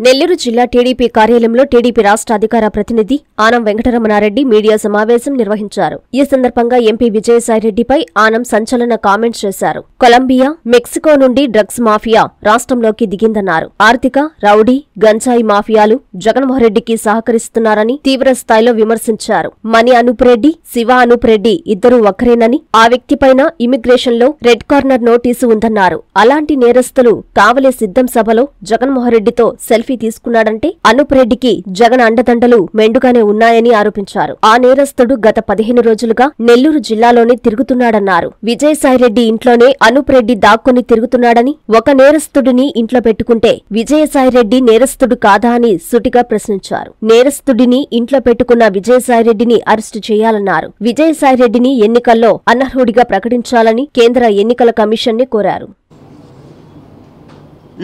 నెల్లూరు జిల్లా టీడీపీ కార్యాలయంలో టీడీపీ రాష్ట్ర అధికార ప్రతినిధి ఆనం వెంకటరమణారెడ్డి మీడియా సమావేశం నిర్వహించారు. ఈ సందర్భంగా ఎంపీ విజయసాయిరెడ్డిపై ఆనం సంచలన కామెంట్స్ చేశారు. కొలంబియా, మెక్సికో నుండి డ్రగ్స్ మాఫియా రాష్ట్రంలోకి దిగిందన్నారు. ఆర్థిక, రౌడీ, గంజాయి మాఫియాలు జగన్మోహన్రెడ్డికి సహకరిస్తున్నారని తీవ్ర స్థాయిలో విమర్శించారు. మణి అనూప్రెడ్డి, శివ అనూప్రెడ్డి ఇద్దరూ ఒక్కరేనని, ఆ వ్యక్తిపైన ఇమిగ్రేషన్లో రెడ్ కార్నర్ నోటీసు ఉందన్నారు. అలాంటి నేరస్తులు కావలి సిద్ధం సభలో జగన్మోహన్రెడ్డితో సెల్ఫీ తీసుకున్నాడంటే అనూప్రెడ్డికి జగన్ అండదండలు మెండుగానే ఉన్నాయని ఆరోపించారు. ఆ నేరస్తుడు గత 15 రోజులుగా నెల్లూరు జిల్లాలోనే తిరుగుతున్నాడన్నారు. విజయసాయిరెడ్డి ఇంట్లోనే అనూప్రెడ్డి దాక్కుని తిరుగుతున్నాడని, ఒక నేరస్తుడిని ఇంట్లో పెట్టుకుంటే విజయసాయిరెడ్డి నేరస్తుడు కాదా అని సూటిగా ప్రశ్నించారు. నేరస్తుడిని ఇంట్లో పెట్టుకున్న విజయసాయిరెడ్డిని అరెస్టు చేయాలన్నారు. విజయసాయిరెడ్డిని ఎన్నికల్లో అనర్హుడిగా ప్రకటించాలని కేంద్ర ఎన్నికల కమిషన్ ని కోరారు.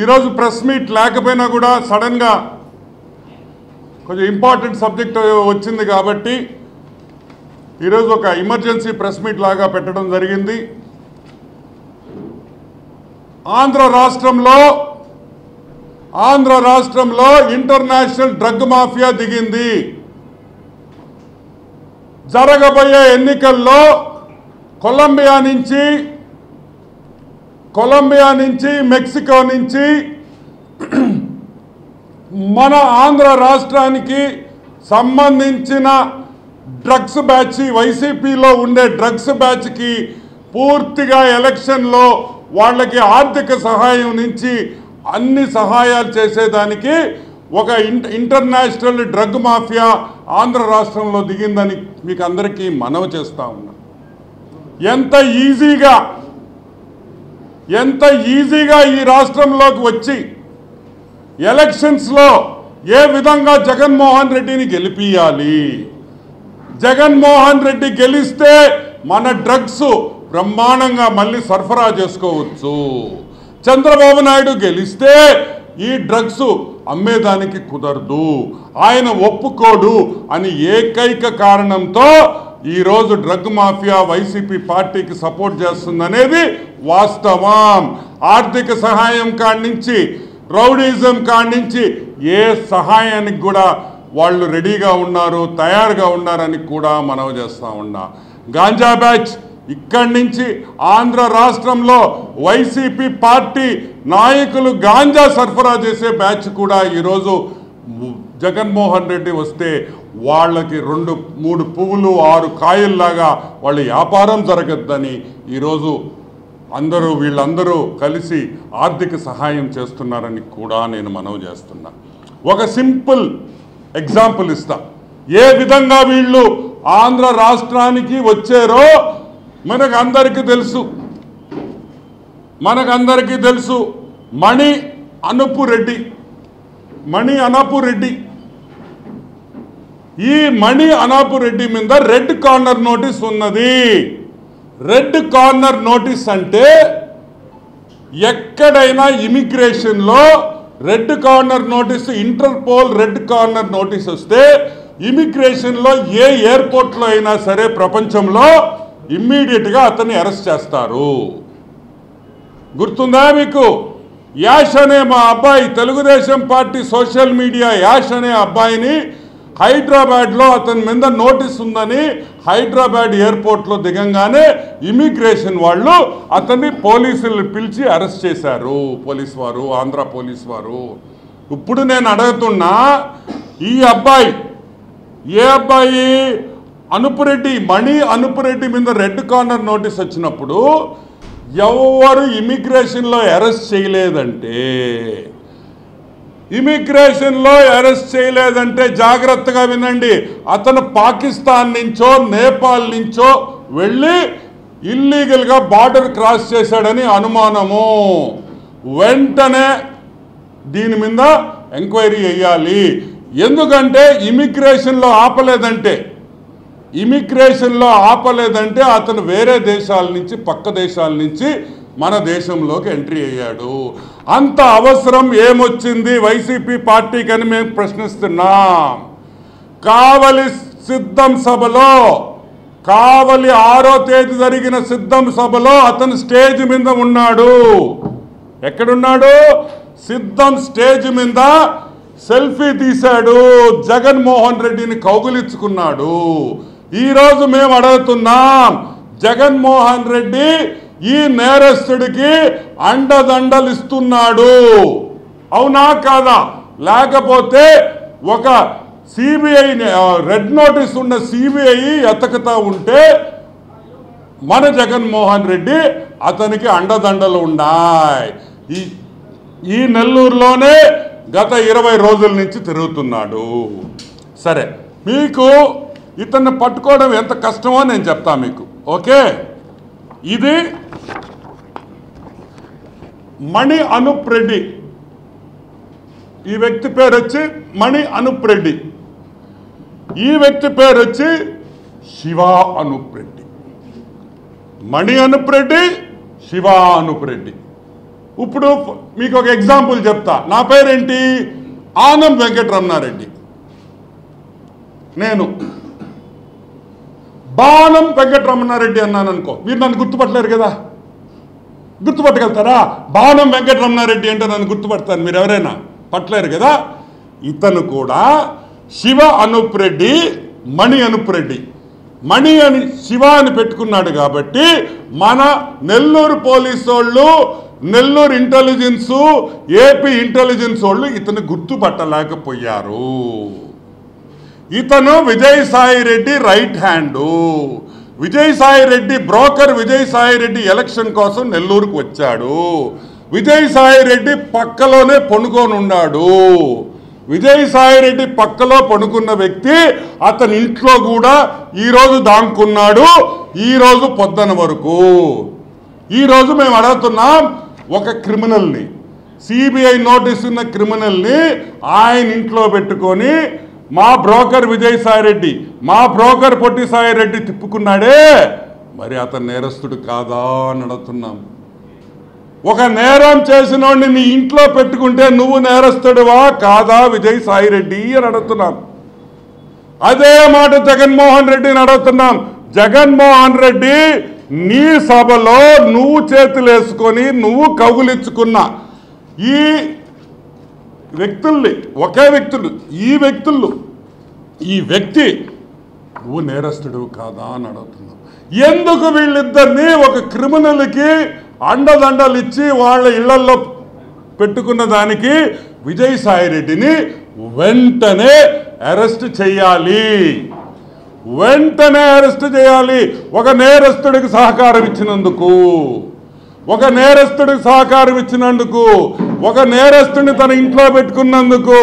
ఈరోజు ప్రెస్ మీట్ లేకపోయినా కూడా సడన్గా కొంచెం ఇంపార్టెంట్ సబ్జెక్ట్ వచ్చింది కాబట్టి ఈరోజు ఒక ఎమర్జెన్సీ ప్రెస్ మీట్ లాగా పెట్టడం జరిగింది. ఆంధ్ర రాష్ట్రంలో ఇంటర్నేషనల్ డ్రగ్ మాఫియా దిగింది. జరగబోయే ఎన్నికల్లో కొలంబియా నుంచి మెక్సికో నుంచి మన ఆంధ్ర రాష్ట్రానికి సంబంధించిన డ్రగ్స్ బ్యాచ్, వైసీపీలో ఉండే డ్రగ్స్ బ్యాచ్కి పూర్తిగా ఎలక్షన్లో వాళ్ళకి ఆర్థిక సహాయం నుంచి అన్ని సహాయాలు చేసేదానికి ఒక ఇంటర్నేషనల్ డ్రగ్ మాఫియా ఆంధ్ర రాష్ట్రంలో దిగిందని మీకు అందరికీ మనవి చేస్తా ఉన్నా. ఎంత ఈజీగా ఈ రాష్ట్రంలోకి వచ్చి ఎలక్షన్స్లో ఏ విధంగా జగన్మోహన్ రెడ్డిని గెలిపియాలి, జగన్మోహన్ రెడ్డి గెలిస్తే మన డ్రగ్స్ బ్రహ్మాండంగా మళ్ళీ సరఫరా చేసుకోవచ్చు, చంద్రబాబు నాయుడు గెలిస్తే ఈ డ్రగ్స్ అమ్మేదానికి కుదరదు, ఆయన ఒప్పుకోడు అని ఏకైక కారణంతో ఈరోజు డ్రగ్ మాఫియా వైసీపీ పార్టీకి సపోర్ట్ చేస్తుందనేది వాస్తవం. ఆర్థిక సహాయం కాడ్నుంచి, రౌడీజం కాడ్నుంచి ఏ సహాయానికి కూడా వాళ్ళు రెడీగా ఉన్నారు, తయారుగా ఉన్నారని కూడా మనవి చేస్తూ ఉన్నా. గాంజా బ్యాచ్ ఇక్కడి నుంచి ఆంధ్ర రాష్ట్రంలో వైసీపీ పార్టీ నాయకులు గాంజా సరఫరా చేసే బ్యాచ్ కూడా ఈరోజు జగన్మోహన్ రెడ్డి వస్తే వాళ్ళకి 2-3 పువ్వులు 6 కాయల్లాగా వాళ్ళ వ్యాపారం జరగద్దని ఈరోజు వీళ్ళందరూ కలిసి ఆర్థిక సహాయం చేస్తున్నారని కూడా నేను మనవి చేస్తున్నా. ఒక సింపుల్ ఎగ్జాంపుల్ ఇస్తా. ఏ విధంగా వీళ్ళు ఆంధ్ర రాష్ట్రానికి వచ్చారో మనకందరికీ తెలుసు. మణి అనూప్రెడ్డి ఈ మణి అనూప్రెడ్డి మీద రెడ్ కార్నర్ నోటీస్ ఉన్నది. రెడ్ కార్నర్ నోటీస్ అంటే ఎక్కడైనా ఇమిగ్రేషన్లో red corner notice, interpol red corner notice వస్తే ఇమిగ్రేషన్లో ఏ ఎయిర్పోర్ట్లో అయినా సరే ప్రపంచంలో ఇమ్మీడియట్గా అతన్ని అరెస్ట్ చేస్తారు. గుర్తుందా మీకు? యాష్ అనే మా అబ్బాయి, Telugu Desam party social media Yash అనే అబ్బాయిని హైదరాబాద్లో అతని మీద నోటీస్ ఉందని హైదరాబాద్ ఎయిర్పోర్ట్లో దిగంగానే ఇమిగ్రేషన్ వాళ్ళు అతన్ని పోలీసులు పిలిచి అరెస్ట్ చేశారు. ఆంధ్ర పోలీసు వారు. ఇప్పుడు నేను అడుగుతున్నా, ఈ అబ్బాయి ఏ అబ్బాయి? మణి అనూప్రెడ్డి మీద రెడ్ కార్నర్ నోటీస్ వచ్చినప్పుడు ఎవరు ఇమిగ్రేషన్లో అరెస్ట్ చేయలేదంటే జాగ్రత్తగా వినండి. అతను పాకిస్తాన్ నుంచో నేపాల్ నుంచో వెళ్ళి ఇల్లీగల్గా బార్డర్ క్రాస్ చేశాడని అనుమానము. వెంటనే దీని మీద ఎంక్వైరీ చేయాలి. ఎందుకంటే ఇమిగ్రేషన్లో ఆపలేదంటే అతను వేరే దేశాల నుంచి, పక్క దేశాల నుంచి మన దేశంలోకి ఎంట్రీ అయ్యాడు. అంత అవసరం ఏమొచ్చింది వైసీపీ పార్టీకి అని మేము ప్రశ్నిస్తున్నాం. కావలి 6వ తేదీ జరిగిన సిద్ధం సభలో అతను స్టేజ్ మీద ఉన్నాడు. ఎక్కడున్నాడు? సిద్ధం స్టేజ్ మీద సెల్ఫీ తీశాడు, జగన్మోహన్ రెడ్డిని కౌగులించుకున్నాడు. ఈరోజు మేము అడుగుతున్నాం, జగన్మోహన్ రెడ్డి ఈ నేరస్తుడికి అండదండలు ఇస్తున్నాడు, అవునా కాదా? లేకపోతే ఒక సిబిఐ రెడ్ నోటీస్ ఉన్న సిబిఐ ఎతకతా ఉంటే మన జగన్మోహన్ రెడ్డి అతనికి అండదండలు ఉన్నాయి. ఈ నెల్లూరులోనే గత 20 రోజుల నుంచి తిరుగుతున్నాడు. సరే, మీకు ఇతన్ని పట్టుకోవడం ఎంత కష్టమో నేను చెప్తా మీకు. ఓకే, ఇది మణి అనూప్ రెడ్డి. ఈ వ్యక్తి పేరు వచ్చి మణి అనూప్ రెడ్డి. ఈ వ్యక్తి పేరు వచ్చి శివ అనూప్ రెడ్డి. మణి అనూప్ రెడ్డి, శివ అనూప్ రెడ్డి. ఇప్పుడు మీకు ఒక ఎగ్జాంపుల్ చెప్తా. నా పేరేంటి? ఆనం వెంకటరమణారెడ్డి. నేను బాణం వెంకటరమణారెడ్డి అన్నాను అనుకో, మీరు నన్ను గుర్తుపట్టలేరు కదా. గుర్తుపట్టగలుగుతారా? బాణం వెంకటరమణారెడ్డి అంటే నన్ను గుర్తుపడతాను, మీరు ఎవరైనా పట్టలేరు కదా. ఇతను కూడా శివ అనూప్ రెడ్డి, మణి అనూప్ రెడ్డి. మణి అని శివ అని పెట్టుకున్నాడు కాబట్టి మన నెల్లూరు పోలీసు వాళ్ళు, నెల్లూరు ఇంటెలిజెన్స్, ఏపీ ఇంటెలిజెన్స్ వాళ్ళు ఇతను గుర్తుపట్టలేకపోయారు. ఇతను Vijayasai Reddy right hand. Vijayasai Reddy broker. Vijayasai Reddy election కోసం నెల్లూరుకు వచ్చాడు. విజయసాయి రెడ్డి పక్కలోనే పనుకొని ఉన్నాడు. విజయసాయి రెడ్డి పక్కలో పనుకున్న వ్యక్తి అతని ఇంట్లో కూడా ఈరోజు దాంకున్నాడు, ఈరోజు పొద్దున వరకు. ఈరోజు మేము అడుగుతున్నాం, ఒక క్రిమినల్ని, సిబిఐ నోటీస్ ఉన్న క్రిమినల్ని ఆయన ఇంట్లో పెట్టుకొని మా బ్రోకర్ విజయసాయి రెడ్డి, మా బ్రోకర్ పొట్టిసాయి రెడ్డి తిప్పుకున్నాడే, మరి అతను నేరస్తుడు కాదా అని అడుగుతున్నాం. ఒక నేరం చేసినోడిని నీ ఇంట్లో పెట్టుకుంటే నువ్వు నేరస్తుడువా కాదా విజయసాయి రెడ్డి అని అడుగుతున్నాం. అదే మాట జగన్మోహన్ రెడ్డిని అడుగుతున్నాం. జగన్మోహన్ రెడ్డి, నీ సభలో నువ్వు చేతులేసుకొని నువ్వు కౌగులించుకున్న ఈ వ్యక్తుల్ని, ఒకే వ్యక్తులు, ఈ వ్యక్తి నువ్వు నేరస్తుడు కాదా అని అడుగుతున్నావు. ఎందుకు వీళ్ళిద్దరినీ ఒక క్రిమినల్కి అండదండలు ఇచ్చి వాళ్ళ ఇళ్లలో పెట్టుకున్న దానికి విజయసాయి రెడ్డిని వెంటనే అరెస్ట్ చేయాలి, వెంటనే అరెస్ట్ చేయాలి. ఒక నేరస్తుడికి సహకారం ఇచ్చినందుకు, ఒక నేరస్తుడికి సహకారం ఇచ్చినందుకు, ఒక నేరస్తుడిని తన ఇంట్లో పెట్టుకున్నందుకు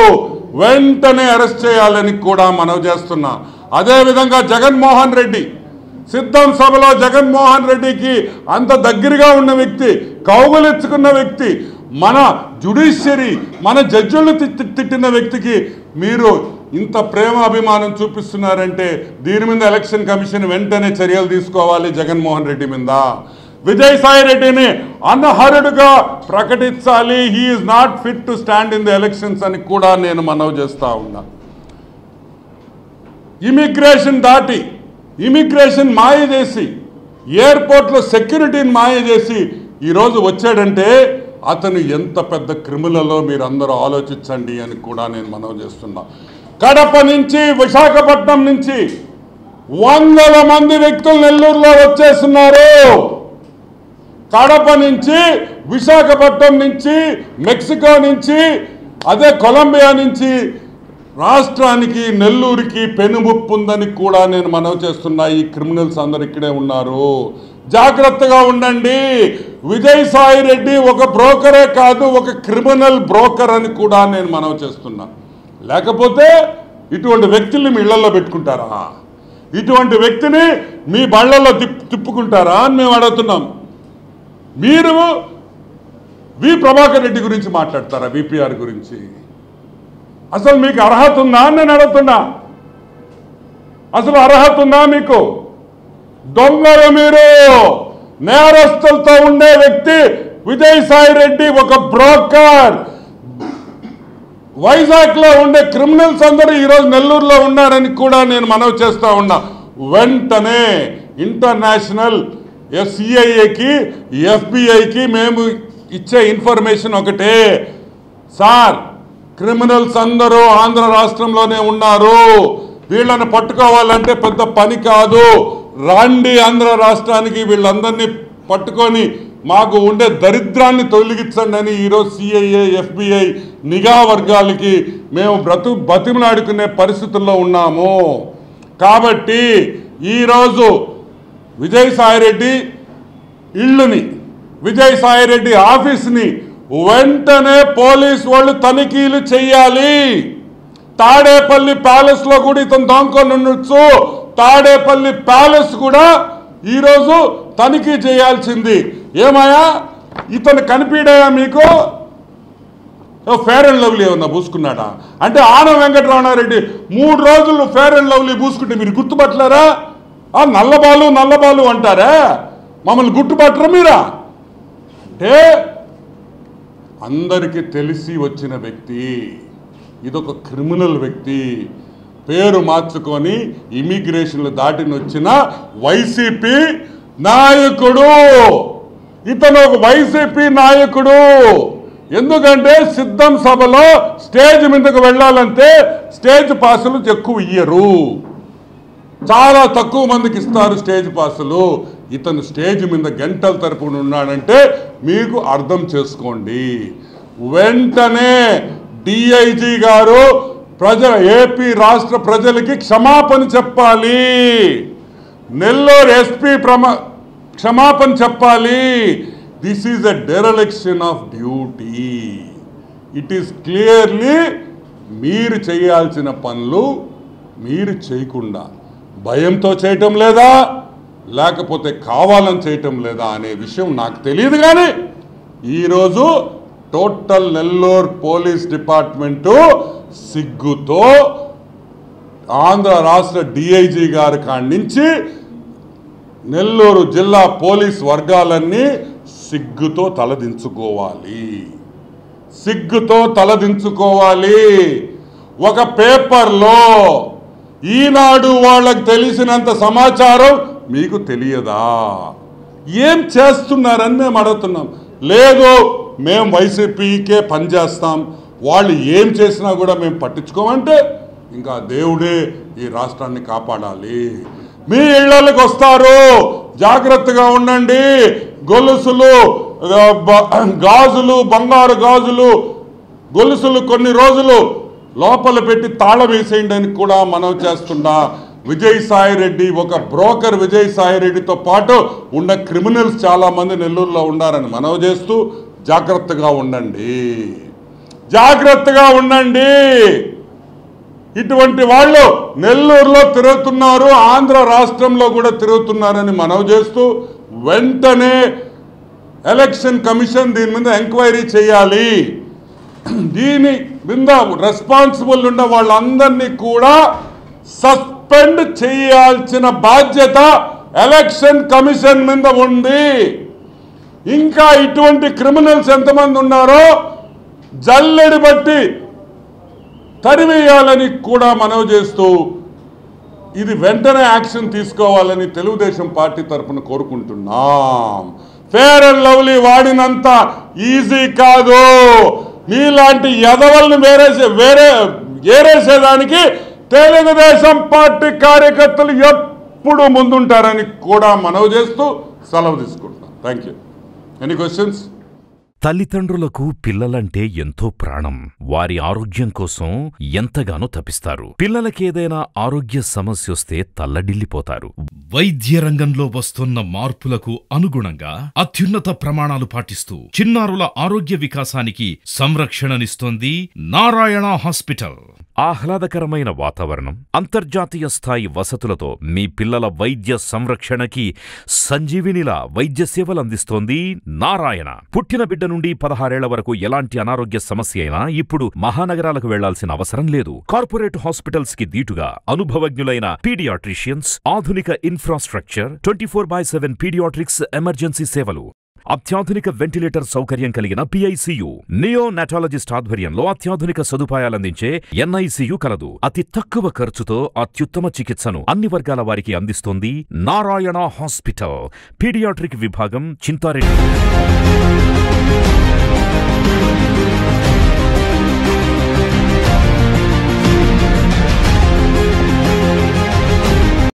వెంటనే అరెస్ట్ చేయాలని కూడా మనవి చేస్తున్నా. అదేవిధంగా జగన్మోహన్ రెడ్డి, సిద్ధం సభలో జగన్మోహన్ రెడ్డికి అంత దగ్గరగా ఉన్న వ్యక్తి, కౌగులించుకున్న వ్యక్తి, మన జ్యుడిషియరీ, మన జడ్జిలను తిట్టిన వ్యక్తికి మీరు ఇంత ప్రేమ అభిమానం చూపిస్తున్నారంటే దీని మీద ఎలక్షన్ కమిషన్ వెంటనే చర్యలు తీసుకోవాలి జగన్మోహన్ రెడ్డి మీద. విజయసాయి రెడ్డిని అనర్హుడుగా ప్రకటించాలి. He is not fit to stand in the elections అని కూడా నేను మనవి చేస్తా ఉన్నా. ఇమిగ్రేషన్ దాటి, ఇమిగ్రేషన్ మాయ చేసి, ఎయిర్పోర్ట్లో సెక్యూరిటీని మాయ చేసి ఈరోజు వచ్చాడంటే అతను ఎంత పెద్ద క్రిమినలో మీరు అందరూ ఆలోచించండి అని కూడా నేను మనవి చేస్తున్నా. కడప నుంచి, విశాఖపట్నం నుంచి వందల మంది వ్యక్తులు నెల్లూరులో వచ్చేస్తున్నారు. కడప నుంచి, విశాఖపట్నం నుంచి, మెక్సికో నుంచి, అదే కొలంబియా నుంచి రాష్ట్రానికి, నెల్లూరుకి పెనుముప్పు ఉందని కూడా నేను మనవి చేస్తున్నా. ఈ క్రిమినల్స్ అందరు ఇక్కడే ఉన్నారు, జాగ్రత్తగా ఉండండి. విజయసాయి రెడ్డి ఒక బ్రోకరే కాదు, ఒక క్రిమినల్ బ్రోకర్ అని కూడా నేను మనవి చేస్తున్నా. లేకపోతే ఇటువంటి వ్యక్తుల్ని మీ ఇళ్లలో పెట్టుకుంటారా? ఇటువంటి వ్యక్తిని మీ బళ్ళల్లో తిప్పుకుంటారా అని మేము అడుగుతున్నాం. మీరు వి ప్రభాకర్ రెడ్డి గురించి మాట్లాడతారా? విపిఆర్ గురించి అసలు మీకు అర్హత ఉందా అని నేను అడుగుతున్నా. అసలు అర్హత ఉందా మీకు? దొంగలు మీరు, నేరస్తులతో ఉండే వ్యక్తి విజయసాయి రెడ్డి ఒక బ్రోకర్. వైజాగ్లో ఉండే క్రిమినల్స్ అందరూ ఈరోజు నెల్లూరులో ఉన్నారని కూడా నేను మనవి చేస్తూ ఉన్నా. వెంటనే ఇంటర్నేషనల్ సిఐఏకి, ఎఫ్బిఐకి మేము ఇచ్చే ఇన్ఫర్మేషన్ ఒకటే, సార్ క్రిమినల్స్ అందరూ ఆంధ్ర రాష్ట్రంలోనే ఉన్నారు. వీళ్ళని పట్టుకోవాలంటే పెద్ద పని కాదు. రండి ఆంధ్ర రాష్ట్రానికి, వీళ్ళందరినీ పట్టుకొని మాకు ఉండే దరిద్రాన్ని తొలగించండి అని ఈరోజు సిఐఏ, ఎఫ్బిఐ నిఘా వర్గాలకి మేము బతిమలాడుకునే పరిస్థితుల్లో ఉన్నాము. కాబట్టి ఈరోజు విజయసాయిరెడ్డి ఇళ్ళుని, విజయసాయిరెడ్డి ఆఫీస్ని వెంటనే పోలీసు వాళ్ళు తనిఖీలు చెయ్యాలి. తాడేపల్లి ప్యాలెస్లో కూడా ఇతను దాంకొని ఉండొచ్చు. తాడేపల్లి ప్యాలెస్ కూడా ఈరోజు తనిఖీ చేయాల్సింది. ఏమయ్యా ఇతను కనిపించాయా మీకు? ఫేర్ అండ్ లవ్లీ ఏమన్నా పూసుకున్నాడా? అంటే ఆనం వెంకటరమణారెడ్డి 3 రోజులు ఫేర్ అండ్ లవ్లీ పూసుకుంటే మీరు గుర్తుపట్టలేరా? నల్లబాలు అంటారా? మమ్మల్ని గుర్తుపట్టరా మీరా? అంటే అందరికీ తెలిసి వచ్చిన వ్యక్తి, ఇదొక క్రిమినల్ వ్యక్తి. పేరు మార్చుకొని ఇమిగ్రేషన్లు దాటిని వచ్చిన వైసీపీ నాయకుడు. ఇతను ఒక వైసీపీ నాయకుడు. ఎందుకంటే సిద్ధం సభలో స్టేజ్ మీదకు వెళ్ళాలంటే స్టేజ్ పాసులు ఎక్కువ ఇయ్యరు, చాలా తక్కువ మందికి ఇస్తారు స్టేజ్ పాసులు. ఇతను స్టేజ్ మీద గంటల తరపున ఉన్నాడంటే మీకు అర్థం చేసుకోండి. వెంటనే డిఐజీ గారు ఏపీ రాష్ట్ర ప్రజలకి క్షమాపణ చెప్పాలి. నెల్లూరు ఎస్పీ క్షమాపణ చెప్పాలి. This is a dereliction of duty. It is clearly మీరు చేయాల్సిన పనులు మీరు చేయకుండా భయంతో చేయటం లేదా, లేకపోతే కావాలని చేయటం లేదా అనే విషయం నాకు తెలియదు. కానీ ఈరోజు టోటల్ నెల్లూరు పోలీస్ డిపార్ట్మెంటు సిగ్గుతో ఆంధ్ర రాష్ట్ర డిఐజీ గారి కాడి నుంచి నెల్లూరు జిల్లా పోలీస్ వర్గాలన్నీ సిగ్గుతో తలదించుకోవాలి. ఒక పేపర్లో ఈనాడు వాళ్ళకి తెలిసినంత సమాచారం మీకు తెలియదా? ఏం చేస్తున్నారని మేము అడుగుతున్నాం. లేదు మేము వైసీపీకే పనిచేస్తాం, వాళ్ళు ఏం చేసినా కూడా మేము పట్టించుకోమంటే ఇంకా దేవుడే ఈ రాష్ట్రాన్ని కాపాడాలి. మీ ఇళ్లకి వస్తారు, జాగ్రత్తగా ఉండండి. గొలుసులు, గాజులు, బంగారు గాజులు, గొలుసులు కొన్ని రోజులు లోపల పెట్టి తాళం వేసేయండి అని కూడా మనం చేస్తున్నా. విజయసాయిరెడ్డి ఒక బ్రోకర్. విజయసాయిరెడ్డితో పాటు ఉన్న క్రిమినల్స్ చాలామంది నెల్లూరులో ఉన్నారని మనవి చేస్తూ జాగ్రత్తగా ఉండండి. ఇటువంటి వాళ్ళు నెల్లూరులో తిరుగుతున్నారు, ఆంధ్ర రాష్ట్రంలో కూడా తిరుగుతున్నారని మనవి చేస్తూ వెంటనే ఎలక్షన్ కమిషన్ దీని మీద ఎంక్వైరీ చేయాలి. దీని మీద రెస్పాన్సిబుల్ ఉన్న వాళ్ళందరినీ కూడా సస్పెండ్ చేయాల్సిన బాధ్యత ఎలక్షన్ కమిషన్ మీద ఉంది. ఇంకా ఇటువంటి క్రిమినల్స్ ఎంతమంది ఉన్నారో జల్లెడి బట్టి తరివేయాలని కూడా మనవి చేస్తూ ఇది వెంటనే యాక్షన్ తీసుకోవాలని తెలుగుదేశం పార్టీ తరఫున కోరుకుంటున్నాం. ఫేర్ అండ్ లవ్లీ వాడినంత ఈజీ కాదు. మీలాంటి ఎదవల్ని ఏరేసేదానికి తెలుగుదేశం పార్టీ కార్యకర్తలు ఎప్పుడు ముందుంటారని కూడా మనవి చేస్తూ సెలవు తీసుకుంటున్నాం. Thank you. Any questions? తల్లిదండ్రులకు పిల్లలంటే ఎంతో ప్రాణం. వారి ఆరోగ్యం కోసం ఎంతగానో తపిస్తారు. పిల్లలకేదైనా ఆరోగ్య సమస్యొస్తే తల్లడిల్లిపోతారు. వైద్య రంగంలో వస్తున్న మార్పులకు అనుగుణంగా అత్యున్నత ప్రమాణాలు పాటిస్తూ చిన్నారుల ఆరోగ్య వికాసానికి సంరక్షణనిస్తోంది నారాయణ హాస్పిటల్. ఆహ్లాదకరమైన వాతావరణం, అంతర్జాతీయ స్థాయి వసతులతో మీ పిల్లల వైద్య సంరక్షణకి సంజీవినిలా వైద్య సేవలందిస్తోంది నారాయణ. పుట్టిన బిడ్డ నుండి 16 ఏళ్ల వరకు ఎలాంటి అనారోగ్య సమస్య అయినా ఇప్పుడు మహానగరాలకు వెళ్లాల్సిన అవసరం లేదు. కార్పొరేట్ హాస్పిటల్స్ కి దీటుగా అనుభవజ్ఞులైన పీడియాట్రిషియన్స్, ఆధునిక ఇన్ఫ్రాస్ట్రక్చర్, 24/7 పీడియాట్రిక్స్ ఎమర్జెన్సీ సేవలు, అత్యాధునిక వెంటిలేటర్ సౌకర్యం కలిగిన పిఐసియు, నియోనాటాలజిస్ట్ ఆధ్వర్యంలో అత్యాధునిక సదుపాయాలందించే ఎన్ఐసియు కలదు. అతి తక్కువ ఖర్చుతో అత్యుత్తమ చికిత్సను అన్ని వర్గాల వారికి అందిస్తోంది నారాయణ హాస్పిటల్. పీడియాట్రిక్ విభాగం, చింతారెడ్డి.